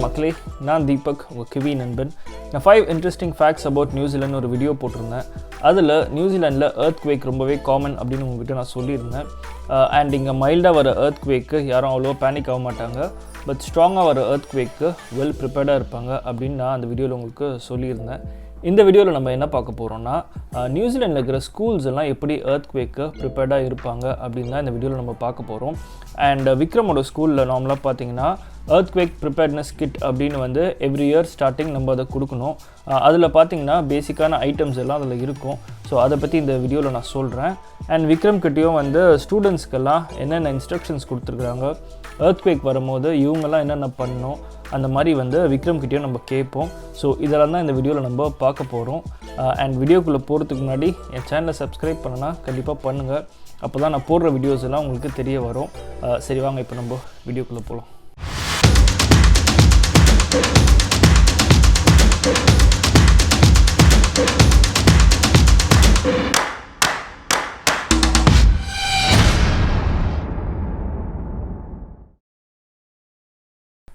வணக்கம் மக்களே, நான் தீபக், உங்கள் கிவி நண்பன். நான் 5 இன்ட்ரெஸ்டிங் ஃபேக்ட்ஸ் அபவுட் நியூசிலாந்து ஒரு வீடியோ போட்டிருந்தேன். அதில் நியூசிலாண்டில் எர்த்குவேக் ரொம்பவே காமன் அப்படின்னு உங்கள்கிட்ட நான் சொல்லியிருந்தேன். அண்ட் இங்கே மைல்டாக வர எர்த்குவேக்கு யாரும் அவ்வளோ பேனிக் ஆக மாட்டாங்க. பட் ஸ்ட்ராங்காக வர எர்த்குவேக்கு வெல் ப்ரிப்பேர்டாக இருப்பாங்க அப்படின்னு நான் அந்த வீடியோவில் உங்களுக்கு சொல்லியிருந்தேன். இந்த வீடியோவில் நம்ம என்ன பார்க்க போகிறோம்னா, நியூசிலாண்டில் இருக்கிற ஸ்கூல்ஸ் எல்லாம் எப்படி எர்த்குவேக்கு ப்ரிப்பேர்டாக இருப்பாங்க அப்படின்னு தான் இந்த வீடியோவில் நம்ம பார்க்க போகிறோம். அண்ட் விக்ரமோட ஸ்கூலில் நார்மலாக பார்த்தீங்கன்னா எர்த்குவேக் ப்ரிப்பேர்ட்னஸ் கிட் அப்படின்னு வந்து எவ்ரி இயர் ஸ்டார்டிங் நம்ம அதை கொடுக்கணும். அதில் பார்த்தீங்கன்னா பேசிக்கான ஐட்டம்ஸ் எல்லாம் அதில் இருக்கும். ஸோ அதை பற்றி இந்த வீடியோவில் நான் சொல்கிறேன். அண்ட் விக்ரம் கிட்டேயும் வந்து ஸ்டூடெண்ட்ஸ்க்கெல்லாம் என்னென்ன இன்ஸ்ட்ரக்ஷன்ஸ் கொடுத்துருக்குறாங்க, எர்த்குவேக் வரும்போது இவங்கெல்லாம் என்னென்ன பண்ணணும், அந்த மாதிரி வந்து விக்ரம் கிட்டேயும் நம்ம கேட்போம். ஸோ இதெல்லாம் தான் இந்த வீடியோவில் நம்ம பார்க்க போகிறோம். அண்ட் வீடியோக்குள்ளே போகிறதுக்கு முன்னாடி என் சேனலை சப்ஸ்கிரைப் பண்ணனா கண்டிப்பாக பண்ணுங்கள். அப்போ தான் நான் போடுற வீடியோஸ் எல்லாம் உங்களுக்கு தெரிய வரும். சரி வாங்க இப்போ நம்ம வீடியோக்குள்ளே போகலாம்.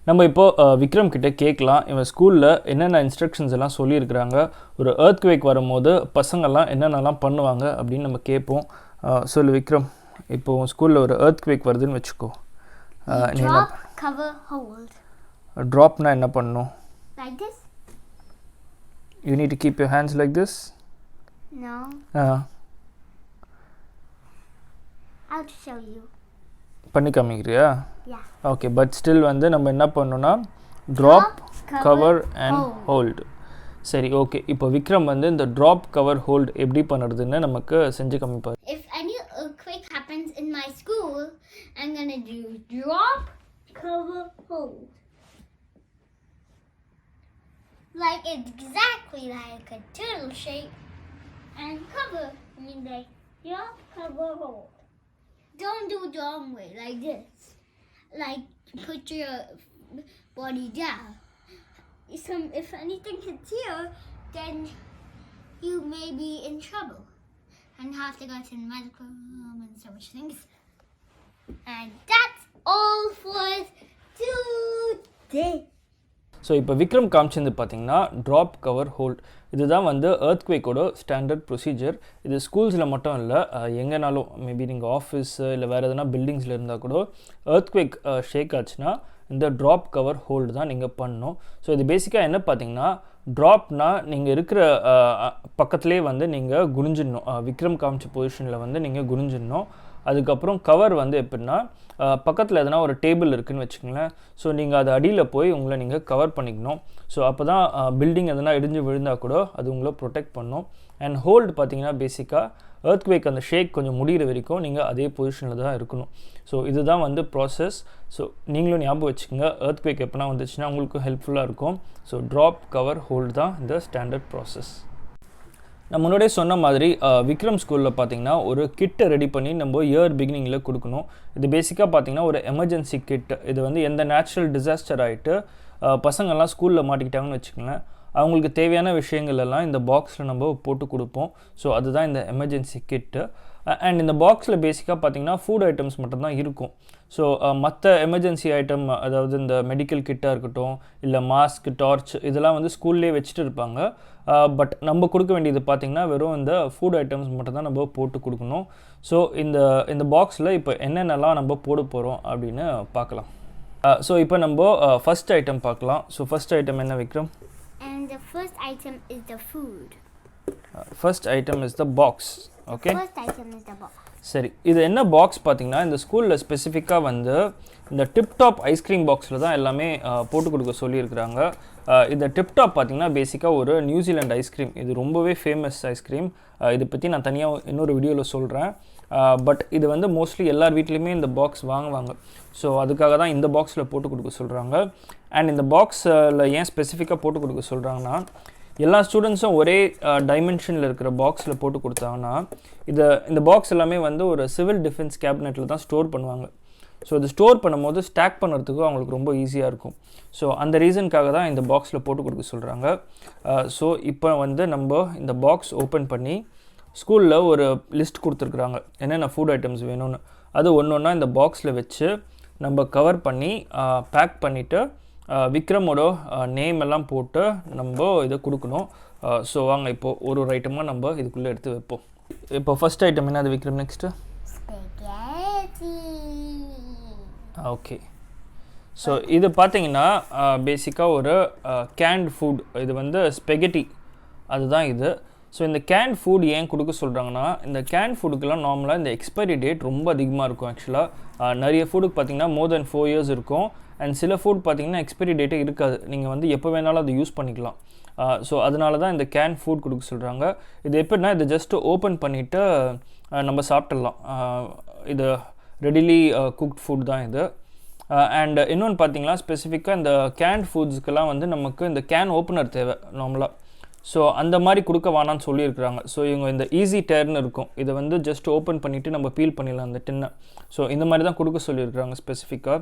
நம்ம இப்போது விக்ரம் கிட்டே கேட்கலாம், இவன் ஸ்கூலில் என்னென்ன இன்ஸ்ட்ரக்ஷன்ஸ் எல்லாம் சொல்லியிருக்கிறாங்க, ஒரு எர்த்குவேக் வரும்போது பசங்கள்லாம் என்னென்னலாம் பண்ணுவாங்க அப்படின்னு நம்ம கேட்போம். சொல்லு விக்ரம், இப்போது ஸ்கூலில் ஒரு எர்த்குவேக் வருதுன்னு வச்சுக்கோ. ட்ராப்னா என்ன பண்ணணும்? Like this? You need to keep your hands like this? No. I'll show you. பண்ணி காமிக்கிறியா? Yeah. ஓகே, பட் ஸ்டில் வந்து நம்ம என்ன பண்ணணும்னா ட்ராப், கவர் அண்ட் ஹோல்டு. சரி, ஓகே. இப்போ விக்ரம் வந்து இந்த ட்ராப், கவர், ஹோல்டு எப்படி பண்ணுறதுன்னு நமக்கு செஞ்சு காமிப்பார். If any earthquake happens in my school, I'm gonna do drop, cover, hold. Like exactly like a turtle shape. And cover, I mean like drop, cover, hold. Don't do the wrong way, like this. Like put your body down. If anything hits here, then you may be in trouble and have to go to the medical room and so much things. And that's all for today. So இப்போ விக்ரம் காமிச்சிருந்து பார்த்தீங்கன்னா drop, cover, hold இதுதான் வந்து எர்த்குவேக்கோட standard procedure. இது ஸ்கூல்ஸில் மட்டும் இல்லை, எங்கேனாலும் maybe நீங்கள் office இல்லை வேறு எதனா பில்டிங்ஸில் இருந்தால் கூட எர்த்குவேக் ஷேக் ஆச்சுன்னா இந்த ட்ராப், கவர், ஹோல்டு தான் நீங்கள் பண்ணணும். ஸோ இது பேசிக்காக என்ன பார்த்தீங்கன்னா, ட்ராப்னா நீங்கள் இருக்கிற பக்கத்துலேயே வந்து நீங்கள் குனிஞ்சிடணும். விக்ரம் காமிச்ச பொசிஷனில் வந்து நீங்கள் குனிஞ்சிடணும். அதுக்கப்புறம் கவர் வந்து எப்படின்னா, பக்கத்தில் எதனா ஒரு டேபிள் இருக்குதுன்னு வச்சுக்கோங்களேன். ஸோ நீங்கள் அது அடியில் போய் உங்களை நீங்கள் கவர் பண்ணிக்கணும். ஸோ அப்போ தான் பில்டிங் எதனா இடிஞ்சு விழுந்தால் கூட அது உங்களை ப்ரொடெக்ட் பண்ணும். அண்ட் ஹோல்டு பார்த்தீங்கன்னா பேசிக்காக எர்த்குவேக் அந்த ஷேக் கொஞ்சம் முடிகிற வரைக்கும் நீங்கள் அதே பொசிஷனில் தான் இருக்கணும். ஸோ இதுதான் வந்து ப்ராசஸ். ஸோ நீங்களும் ஞாபகம் வச்சுக்கோங்க, எர்த்குவேக் எப்போனா வந்துச்சுன்னா உங்களுக்கு ஹெல்ப்ஃபுல்லாக இருக்கும். ஸோ ட்ராப், கவர், ஹோல்டு தான் இந்த ஸ்டாண்டர்ட் ப்ராசஸ். நான் முன்னாடியே சொன்ன மாதிரி விக்ரம் ஸ்கூலில் பார்த்தீங்கன்னா ஒரு கிட்டை ரெடி பண்ணி நம்ம இயர் பிகினிங்கில் கொடுக்கணும். இது பேசிக்காக பார்த்தீங்கன்னா ஒரு எமர்ஜென்சி கிட். இது வந்து எந்த நேச்சுரல் டிசாஸ்டர் ஆகிட்டு பசங்கள்லாம் ஸ்கூலில் மாட்டிக்கிட்டாங்கன்னு வச்சுக்கோங்களேன், அவங்களுக்கு தேவையான விஷயங்கள் எல்லாம் இந்த பாக்ஸில் நம்ம போட்டு கொடுப்போம். ஸோ அதுதான் இந்த எமர்ஜென்சி கிட்டு. அண்ட் இந்த பாக்ஸில் பேசிக்காக பார்த்தீங்கன்னா ஃபுட் ஐட்டம்ஸ் மட்டும்தான் இருக்கும். ஸோ மற்ற எமர்ஜென்சி ஐட்டம், அதாவது இந்த மெடிக்கல் கிட்டாக இருக்கட்டும், இல்லை மாஸ்க், டார்ச் இதெல்லாம் வந்து ஸ்கூல்லேயே வச்சுட்டு இருப்பாங்க. பட் நம்ம கொடுக்க வேண்டியது பார்த்திங்கன்னா வெறும் இந்த ஃபுட் ஐட்டம்ஸ் மட்டும் தான் நம்ம போட்டு கொடுக்கணும். ஸோ இந்த பாக்ஸில் இப்போ என்னென்னலாம் நம்ம போட போகிறோம் அப்படின்னு பார்க்கலாம். ஸோ இப்போ நம்ம ஃபஸ்ட் ஐட்டம் பார்க்கலாம். ஸோ ஃபஸ்ட் ஐட்டம் என்ன Vikram? And the first item is the food. First item is the box. Okay. First item is the box. சரி, இது என்ன பாக்ஸ் பார்த்தீங்கன்னா, இந்த ஸ்கூலில் ஸ்பெசிஃபிக்காக வந்து இந்த டிப்டாப் ஐஸ்கிரீம் பாக்ஸில் தான் எல்லாமே போட்டு கொடுக்க சொல்லியிருக்கிறாங்க. இந்த டிப்டாப் பார்த்தீங்கன்னா பேசிக்காக ஒரு நியூசிலாண்ட் ஐஸ்கிரீம். இது ரொம்பவே ஃபேமஸ் ஐஸ்கிரீம். இதை பற்றி நான் தனியாக இன்னொரு வீடியோவில் சொல்கிறேன். பட் இது வந்து மோஸ்ட்லி எல்லார் வீட்லேயுமே இந்த பாக்ஸ் வாங்குவாங்க. ஸோ அதுக்காக தான் இந்த பாக்ஸில் போட்டு கொடுக்க சொல்கிறாங்க. அண்ட் இந்த பாக்ஸில் ஏன் ஸ்பெசிஃபிக்காக போட்டு கொடுக்க சொல்கிறாங்கன்னா, எல்லா ஸ்டூடெண்ட்ஸும் ஒரே டைமென்ஷனில் இருக்கிற பாக்ஸில் போட்டு கொடுத்தாங்கன்னா இந்த பாக்ஸ் எல்லாமே வந்து ஒரு சிவில் டிஃபென்ஸ் கேபினெட்டில் தான் ஸ்டோர் பண்ணுவாங்க. ஸோ இது ஸ்டோர் பண்ணும்போது ஸ்டாக் பண்ணுறதுக்கு அவங்களுக்கு ரொம்ப ஈஸியாக இருக்கும். ஸோ அந்த ரீசனுக்காக தான் இந்த பாக்ஸில் போட்டு கொடுக்க சொல்கிறாங்க. ஸோ இப்போ வந்து நம்ம இந்த பாக்ஸ் ஓப்பன் பண்ணி ஸ்கூலில் ஒரு லிஸ்ட் கொடுத்துருக்குறாங்க என்னென்ன ஃபுட் ஐட்டம்ஸ் வேணும்னு. அது ஒன்று ஒன்றா இந்த பாக்ஸில் வச்சு நம்ம கவர் பண்ணி பேக் பண்ணிவிட்டு விக்ரமோட நேம் எல்லாம் போட்டு நம்ம இதை கொடுக்கணும். ஸோ வாங்க இப்போது ஒரு ஐட்டமாக நம்ம இதுக்குள்ளே எடுத்து வைப்போம். இப்போ ஃபர்ஸ்ட் ஐட்டம் என்ன அது விக்ரம்? Next okay. ஸோ இது பார்த்தீங்கன்னா பேசிக்காக ஒரு கேன்ட் ஃபுட். இது வந்து ஸ்பெகட்டி அதுதான் இது. ஸோ இந்த கேன் ஃபுட் ஏன் கொடுக்க சொல்கிறாங்கன்னா, இந்த கேன் ஃபுட்டுக்கெல்லாம் நார்மலாக இந்த எக்ஸ்பைரி டேட் ரொம்ப அதிகமாக இருக்கும். ஆக்சுவலாக நிறைய ஃபுட்டுக்கு பார்த்தீங்கன்னா மோர் தென் 4 years இருக்கும். அண்ட் சில ஃபுட் பார்த்தீங்கன்னா எக்ஸ்பைரி டேட்டே இருக்காது. நீங்கள் வந்து எப்போ வேணாலும் அதை யூஸ் பண்ணிக்கலாம். ஸோ அதனால தான் இந்த கேன் ஃபுட் கொடுக்க சொல்கிறாங்க. இது எப்படின்னா இதை ஜஸ்ட்டு ஓப்பன் பண்ணிவிட்டு நம்ம சாப்பிட்றலாம். இது ரெடிலி குக்ட் ஃபுட் தான் இது. அண்ட் இன்னொன்று பார்த்தீங்கன்னா ஸ்பெசிஃபிக்காக இந்த கேன்ட் ஃபுட்ஸ்க்கெல்லாம் வந்து நமக்கு இந்த கேன் ஓப்பனர் தேவை நார்மலாக. ஸோ அந்த மாதிரி கொடுக்க வேணான்னு சொல்லியிருக்கிறாங்க. ஸோ இவங்க இந்த ஈஸி டேர்னு இருக்கும், இதை வந்து ஜஸ்ட் ஓப்பன் பண்ணிவிட்டு நம்ம பீல் பண்ணிடலாம் அந்த டின்னை. ஸோ இந்த மாதிரி தான் கொடுக்க சொல்லியிருக்கிறாங்க ஸ்பெசிஃபிக்காக.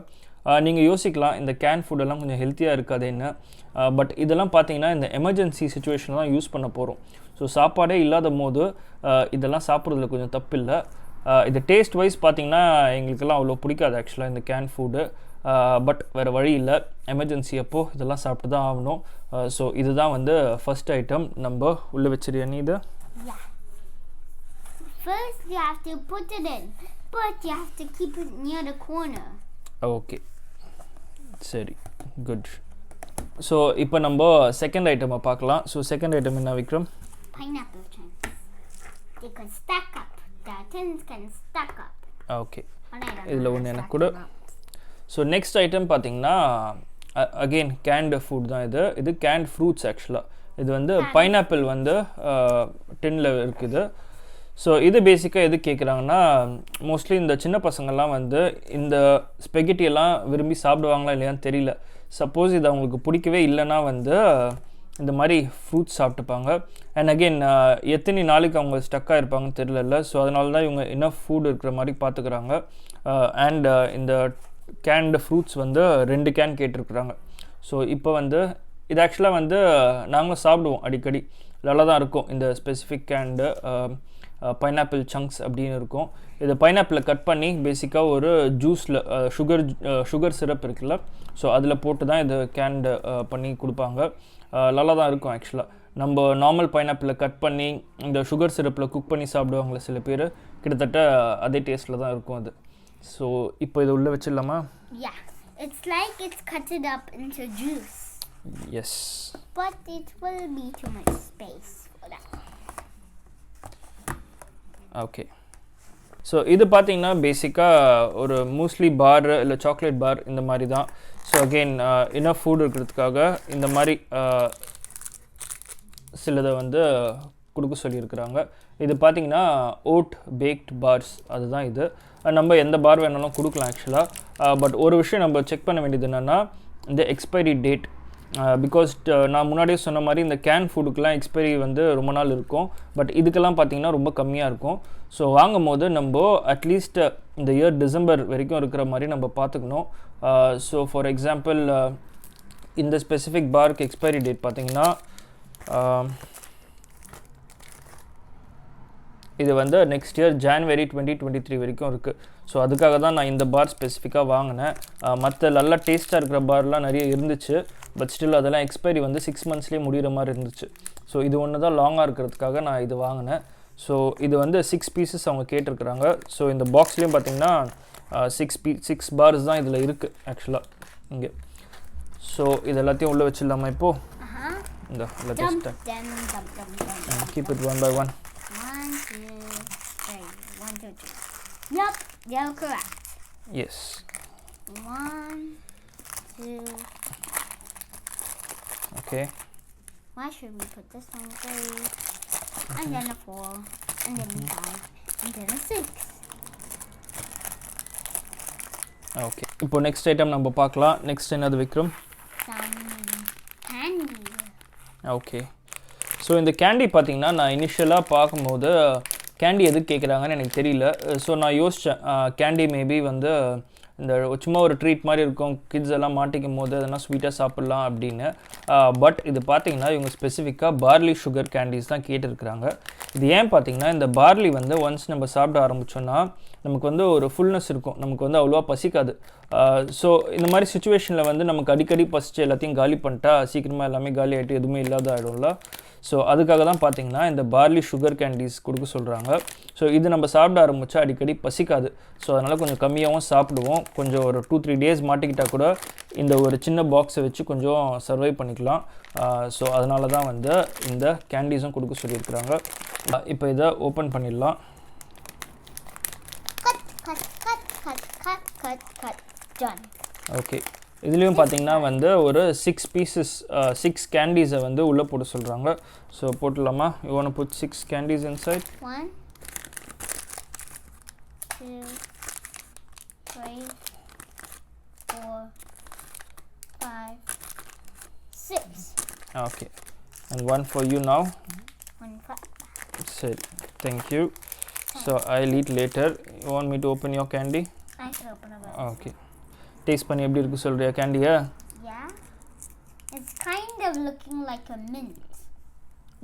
நீங்கள் யோசிக்கலாம் இந்த கேன் ஃபுட்டெல்லாம் கொஞ்சம் ஹெல்த்தியாக இருக்காதுன்னு. பட் இதெல்லாம் பார்த்தீங்கன்னா இந்த எமர்ஜென்சி சுச்சுவேஷனில் தான் யூஸ் பண்ண போகிறோம். ஸோ சாப்பாடே இல்லாத போது இதெல்லாம் சாப்பிட்றதுல கொஞ்சம் தப்பில்லை. இது டேஸ்ட் வைஸ் பார்த்தீங்கன்னா எங்களுக்கெல்லாம் அவ்வளோ பிடிக்காது ஆக்சுவலாக இந்த கேன் ஃபுட்டு. பட் வேறு வழி இல்லை, எமர்ஜென்சி அப்போது இதெல்லாம் சாப்பிட்டு தான் ஆகணும். ஸோ இதுதான் வந்து ஃபர்ஸ்ட் ஐட்டம். நம்ம உள்ளே வச்சிருயா நீ இதை? First you have to put it in, but you have to keep it near the corner. Okay சரி, குட். ஸோ இப்போ நம்ம செகண்ட் ஐட்டமை பார்க்கலாம். ஸோ செகண்ட் ஐட்டம் என்ன Vikram? Pineapple chunks. They can stack up. The tins can stack up. Okay, இதில் ஒன்று எனக்கு கூட. ஸோ நெக்ஸ்ட் ஐட்டம் பார்த்தீங்கன்னா அகெயின் கேன்டு ஃபுட் தான் இது. இது கேன்ட் ஃப்ரூட்ஸ் ஆக்சுவலாக. இது வந்து பைனாப்பிள் வந்து டின்னில் இருக்குது. ஸோ இது பேசிக்காக எது கேட்குறாங்கன்னா, மோஸ்ட்லி இந்த சின்ன பசங்கள்லாம் வந்து இந்த ஸ்பெகட்டியெல்லாம் விரும்பி சாப்பிடுவாங்களா இல்லையான்னு தெரியல. சப்போஸ் இது அவங்களுக்கு பிடிக்கவே இல்லைன்னா வந்து இந்த மாதிரி ஃப்ரூட்ஸ் சாப்பிட்டுப்பாங்க. அண்ட் அகெயின் எத்தனை நாளைக்கு அவங்க ஸ்டக்காக இருப்பாங்கன்னு தெரியல. ஸோ அதனால தான் இவங்க இன்னும் ஃபுட் இருக்கிற மாதிரி பார்த்துக்கிறாங்க. அண்ட் இந்த கேன்டு ஃப்ரூட்ஸ் வந்து 2 கேன் கேட்டிருக்குறாங்க. ஸோ இப்போ வந்து இது ஆக்சுவலாக வந்து நாங்களும் சாப்பிடுவோம் அடிக்கடி, நல்லா தான் இருக்கும். இந்த ஸ்பெசிஃபிக் கேண்டு பைனாப்பிள் சங்க்ஸ் அப்படின்னு இருக்கும். இது பைனாப்பிளை கட் பண்ணி பேசிக்காக ஒரு ஜூஸில் சுகர் சிரப் இருக்குல்ல, ஸோ அதில் போட்டு தான் இது கேண்டு பண்ணி கொடுப்பாங்க. நல்லா தான் இருக்கும் ஆக்சுவலாக. நம்ம நார்மல் பைனாப்பிளை கட் பண்ணி இந்த சுகர் சிரப்பில் குக் பண்ணி சாப்பிடுவாங்களே சில பேர், கிட்டத்தட்ட அதே டேஸ்ட்டில் தான் இருக்கும் அது. ஸோ இப்போ இதை உள்ளே வச்சிடலாமா? Yeah, it's like it's cut it up into juice. Yes. But it will be too much space for that. Okay. So இது பார்த்தீங்கன்னா பேசிக்காக ஒரு மூஸ்லி பார் இல்லை சாக்லேட் பார் இந்த மாதிரி தான். ஸோ அகெயின் இன்னும் ஃபுட் இருக்கிறதுக்காக இந்த மாதிரி சிலதை வந்து கொடுக்க சொல்லியிருக்கிறாங்க. இது பார்த்தீங்கன்னா ஓட் பேக்ட் பார்ஸ் அதுதான் இது. நம்ம எந்த பார் வேணாலும் கொடுக்கலாம் ஆக்சுவலாக. பட் ஒரு விஷயம் நம்ம செக் பண்ண வேண்டியது என்னென்னா இந்த எக்ஸ்பைரி டேட். பிகாஸ் நான் முன்னாடியே சொன்ன மாதிரி இந்த கேன் ஃபுட்டுக்கெலாம் எக்ஸ்பைரி வந்து ரொம்ப நாள் இருக்கும். பட் இதுக்கெல்லாம் பார்த்திங்கன்னா ரொம்ப கம்மியாக இருக்கும். ஸோ வாங்கும் போது நம்ம அட்லீஸ்ட் இந்த இயர் டிசம்பர் வரைக்கும் இருக்கிற மாதிரி நம்ம பார்த்துக்கணும். ஸோ ஃபார் எக்ஸாம்பிள் இந்த ஸ்பெசிஃபிக் பார்க்கு எக்ஸ்பைரி டேட் பார்த்திங்கன்னா இது வந்து நெக்ஸ்ட் இயர் ஜான்வரி 2023 வரைக்கும் இருக்குது. ஸோ அதுக்காக தான் நான் இந்த பார் ஸ்பெசிஃபிக்காக வாங்கினேன். மற்ற நல்லா டேஸ்ட்டாக இருக்கிற பார்லாம் நிறைய இருந்துச்சு. பட் ஸ்டில் அதெல்லாம் எக்ஸ்பைரி வந்து 6 monthsலேயே முடிகிற மாதிரி இருந்துச்சு. ஸோ இது ஒன்று தான் லாங்காக இருக்கிறதுக்காக நான் இது வாங்கினேன். ஸோ இது வந்து 6 pieces அவங்க கேட்டிருக்கிறாங்க. ஸோ இந்த பாக்ஸ்லேயும் பார்த்தீங்கன்னா 6 bars தான் இதில் இருக்குது ஆக்சுவலாக இங்கே. ஸோ இது எல்லாத்தையும் உள்ளே வச்சிடலாமா இப்போது? இந்த எல்லாத்தையும் keep it one by one. 1, 2, 3. 1, 2, 3. Yep, you're correct. Yes. 1, 2. Okay. Why should we put this on 3? And then a 4. And then a 5. And then a 6. Okay. இப்போ நெக்ஸ்ட் ஐட்டம் நம்ம பார்க்கலாம். நெக்ஸ்ட் என்னது Vikram? Some candy. Okay. So இந்த candy பார்த்தீங்கன்னா நான் இனிஷியலாக பார்க்கும்போது candy எதுக்கு கேட்குறாங்கன்னு எனக்கு தெரியல. ஸோ நான் யோசித்தேன் கேண்டி மேபி வந்து இந்த சும்மா ஒரு ட்ரீட் மாதிரி இருக்கும், கிட்ஸ் எல்லாம் மாட்டிக்கும் போது அதெல்லாம் ஸ்வீட்டாக சாப்பிட்லாம் அப்படின்னு. பட் இது பார்த்தீங்கன்னா இவங்க ஸ்பெசிஃபிக்காக பார்லி சுகர் கேண்டீஸ் தான் கேட்டிருக்கிறாங்க. இது ஏன் பார்த்தீங்கன்னா இந்த பார்லி வந்து ஒன்ஸ் நம்ம சாப்பிட ஆரம்பித்தோன்னா நமக்கு வந்து ஒரு ஃபுல்னஸ் இருக்கும், நமக்கு வந்து அவ்வளோவா பசிக்காது. ஸோ இந்த மாதிரி சுச்சுவேஷனில் வந்து நமக்கு அடிக்கடி பசிச்சு எல்லாத்தையும் காலி பண்ணிட்டா சீக்கிரமாக எல்லாமே காலி ஆகிட்டு எதுவுமே இல்லாத ஆகிடும்ல. ஸோ அதுக்காக தான் பார்த்தீங்கன்னா இந்த பார்லி சுகர் கேண்டீஸ் கொடுக்க சொல்கிறாங்க. ஸோ இது நம்ம சாப்பிட ஆரம்பித்தா அடிக்கடி பசிக்காது. ஸோ அதனால் கொஞ்சம் கம்மியாகவும் சாப்பிடுவோம். கொஞ்சம் ஒரு 2-3 டேஸ் மாட்டிக்கிட்டால் கூட இந்த ஒரு சின்ன பாக்ஸை வச்சு கொஞ்சம் சர்வை பண்ணிக்கலாம். ஸோ அதனால தான் வந்து இந்த கேண்டீஸும் கொடுக்க சொல்லியிருக்கிறாங்க. இப்போ இதை ஓப்பன் பண்ணிடலாம். ஓகே, இதுலேயும் பார்த்தீங்கன்னா வந்து ஒரு 6 pieces 6 கேண்டீஸை வந்து உள்ளே போட்டு சொல்கிறாங்க. ஸோ போட்டுடலாமா? You want to put 6 candies inside? 1 2 3 4 5 6. Okay, and one for you now. 1 for சரி, thank you. So I'll eat later. You want me to open your candy? I can open it. Okay, taste பண்ணி எப்படி இருக்கு சொல்றியா கேண்டியை? Yeah, it's kind of looking like a mint.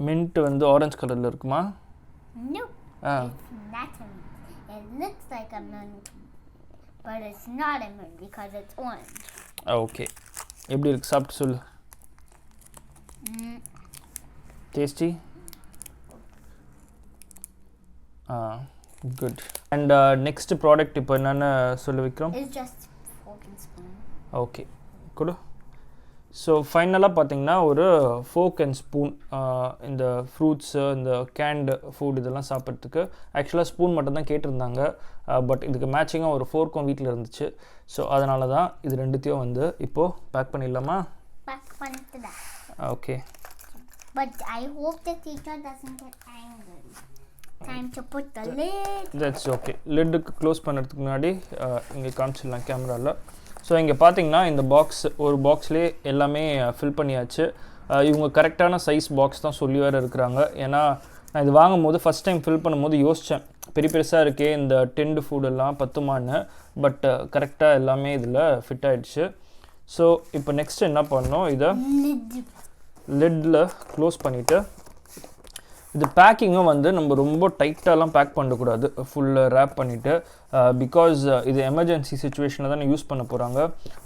Mint வந்து orange கலரில் இருக்குமா? No, it's not a mint. It looks like a mint, but it's not a mint because it's orange. Okay, எப்படி இருக்கு சாப்பிட்டு சொல்லு. Tasty? Good. And next product இப்போ என்னென்னு சொல்லு Vikram. It's just fork and spoon. Okay, கொடு. ஸோ ஃபைனலாக பார்த்தீங்கன்னா ஒரு ஃபோக் அண்ட் ஸ்பூன் இந்த ஃப்ரூட்ஸு இந்த கேண்டு ஃபுட் இதெல்லாம் சாப்பிட்றதுக்கு. ஆக்சுவலாக ஸ்பூன் மட்டும் தான் கேட்டிருந்தாங்க, பட் இதுக்கு மேட்சிங்காக ஒரு ஃபோர்க்கும் வீட்டில் இருந்துச்சு. ஸோ அதனால தான் இது ரெண்டுத்தையும் வந்து இப்போது பேக் பண்ணிடலாமா? Back onto that. Okay. But I hope the teacher doesn't get angry. Time to put the lid. That's okay. லிட்டுக்கு க்ளோஸ் பண்ணுறதுக்கு முன்னாடி இங்கே காமிச்சிடலாம் கேமராவில். ஸோ இங்கே பார்த்தீங்கன்னா இந்த பாக்ஸ் ஒரு பாக்ஸ்லேயே எல்லாமே ஃபில் பண்ணியாச்சு. இவங்க கரெக்டான சைஸ் பாக்ஸ் தான் சொல்லி வேறு இருக்கிறாங்க. ஏன்னா நான் இது வாங்கும் போது ஃபஸ்ட் டைம் ஃபில் பண்ணும்போது யோசித்தேன், பெரிய பெருசாக இருக்கே இந்த டென்டு ஃபுட்டெல்லாம் பத்துமான்னு. பட் கரெக்டாக எல்லாமே இதில் ஃபிட் ஆகிடுச்சு. ஸோ இப்போ நெக்ஸ்ட் என்ன பண்ணணும், இதை லிட்டில் க்ளோஸ் பண்ணிவிட்டு இது பேக்கிங்கும் வந்து நம்ம ரொம்ப டைட்டாலாம் பேக் பண்ணக்கூடாது, ஃபுல்லாக ரேப் பண்ணிவிட்டு. பிகாஸ் இது எமர்ஜென்சி சுச்சுவேஷனில் தான் யூஸ் பண்ண போகிறாங்க.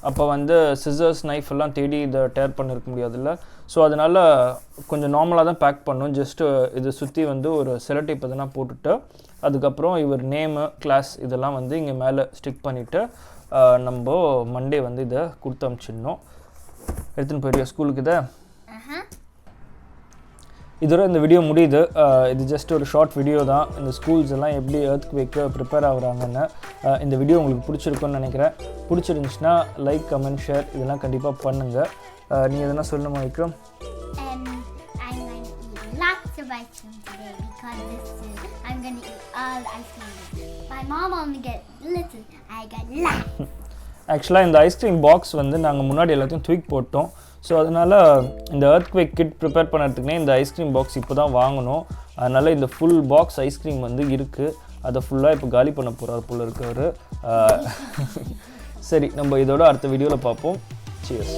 அப்போ வந்து சிசர்ஸ் நைஃப் எல்லாம் தேடி இதை டேர் பண்ணியிருக்க முடியாதுல்ல. ஸோ அதனால் கொஞ்சம் நார்மலாக தான் பேக் பண்ணணும். ஜஸ்ட்டு இதை சுற்றி வந்து ஒரு செலோடேப் எதனா போட்டுட்டு அதுக்கப்புறம் இவர் நேமு கிளாஸ் இதெல்லாம் வந்து இங்கே மேலே ஸ்டிக் பண்ணிவிட்டு நம்ம மண்டே வந்து இதை கொடுத்து அனுப்பிச்சிடணும். எடுத்துன்னு போயிடுவோம் ஸ்கூலுக்கு. இதை இதோட இந்த வீடியோ முடியுது. இது ஜஸ்ட் ஒரு ஷார்ட் வீடியோ தான், இந்த ஸ்கூல்ஸ் எல்லாம் எப்படி எர்த்குவேக்கு ப்ரிப்பேர் ஆகுறாங்கன்னு. இந்த வீடியோ உங்களுக்கு பிடிச்சிருக்குன்னு நினைக்கிறேன். பிடிச்சிருந்துச்சுன்னா லைக், கமெண்ட், ஷேர் இதெல்லாம் கண்டிப்பாக பண்ணுங்கள். நீ எதனா சொல்லணுமா Vikram? I'm going to eat lots of ice cream today because I'm going to eat all ice cream. My mom only gets little, I get lots. ஆக்சுவலாக இந்த ஐஸ்கிரீம் பாக்ஸ் வந்து நாங்கள் முன்னாடி எல்லாத்தையும் தூக்கி போட்டோம். ஸோ அதனால் இந்த எர்த்குவேக் கிட் ப்ரிப்பேர் பண்ணுறதுக்குனே இந்த ஐஸ்கிரீம் பாக்ஸ் இப்போ தான் வாங்கணும். அதனால் இந்த ஃபுல் பாக்ஸ் ஐஸ்கிரீம் வந்து இருக்குது. அதை ஃபுல்லாக இப்போ காலி பண்ண போகிறார் போல இருக்கவர். சரி, நம்ம இதோட அடுத்த வீடியோவில் பார்ப்போம். சியர்ஸ்.